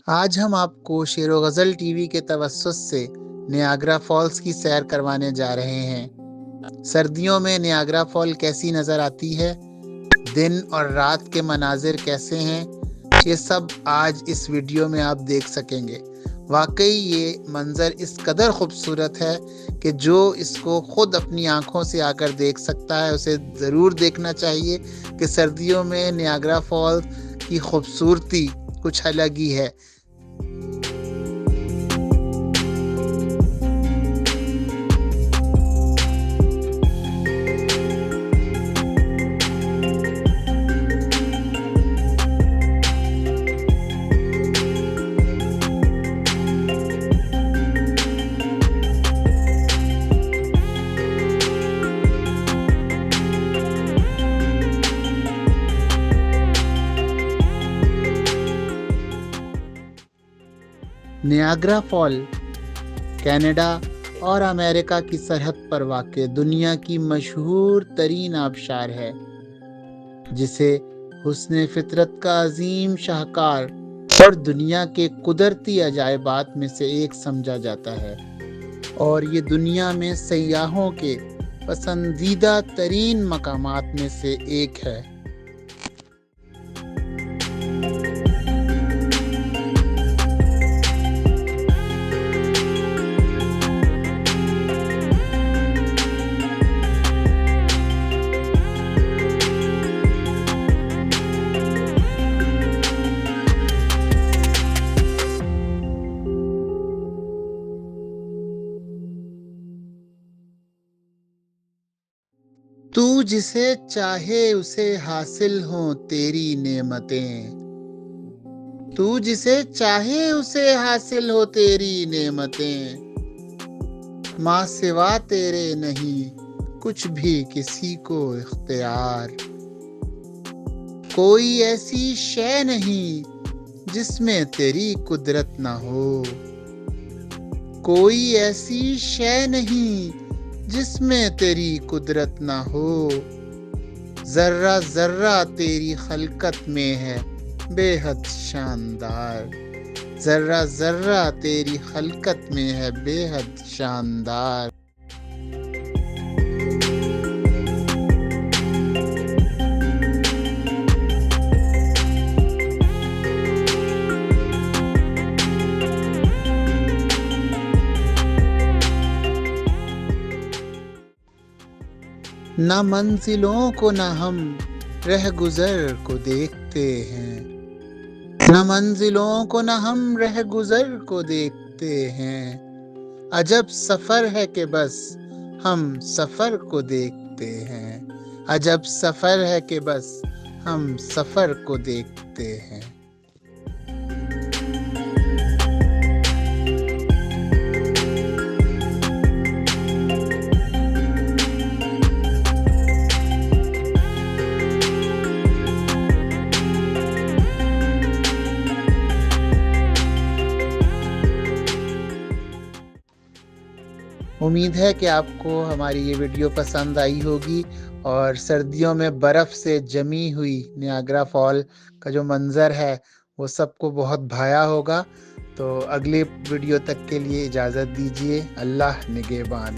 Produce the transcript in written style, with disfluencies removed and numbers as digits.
آج ہم آپ کو شعر و غزل ٹی وی کے توسط سے نیاگرا فالز کی سیر کروانے جا رہے ہیں۔ سردیوں میں نیاگرا فال کیسی نظر آتی ہے، دن اور رات کے مناظر کیسے ہیں، یہ سب آج اس ویڈیو میں آپ دیکھ سکیں گے۔ واقعی یہ منظر اس قدر خوبصورت ہے کہ جو اس کو خود اپنی آنکھوں سے آ کر دیکھ سکتا ہے اسے ضرور دیکھنا چاہیے کہ سردیوں میں نیاگرا فال کی خوبصورتی کچھ الگ ہی ہے۔ نیاگرا فال کینیڈا اور امریکہ کی سرحد پر واقع دنیا کی مشہور ترین آبشار ہے، جسے حسن فطرت کا عظیم شاہکار اور دنیا کے قدرتی عجائبات میں سے ایک سمجھا جاتا ہے، اور یہ دنیا میں سیاحوں کے پسندیدہ ترین مقامات میں سے ایک ہے۔ تو جسے چاہے اسے حاصل ہوں تیری نعمتیں، تو جسے چاہے اسے حاصل ہو تیری نعمتیں، ماں سوا تیرے نہیں کچھ بھی کسی کو اختیار، کوئی ایسی شے نہیں جس میں تیری قدرت نہ ہو، کوئی ایسی شے نہیں جس میں تیری قدرت نہ ہو، ذرہ ذرہ تیری خلقت میں ہے بے حد شاندار، ذرہ ذرہ تیری خلقت میں ہے بے حد شاندار۔ نہ منزلوں کو نہ ہم رہ گزر کو دیکھتے ہیں، نہ منزلوں کو نہ ہم رہ گزر کو دیکھتے ہیں، عجب سفر ہے کہ بس ہم سفر کو دیکھتے ہیں، عجب سفر ہے کہ بس ہم سفر کو دیکھتے ہیں۔ امید ہے کہ آپ کو ہماری یہ ویڈیو پسند آئی ہوگی، اور سردیوں میں برف سے جمی ہوئی نیاگرا فال کا جو منظر ہے وہ سب کو بہت بھایا ہوگا۔ تو اگلے ویڈیو تک کے لیے اجازت دیجیے۔ اللہ نگہبان۔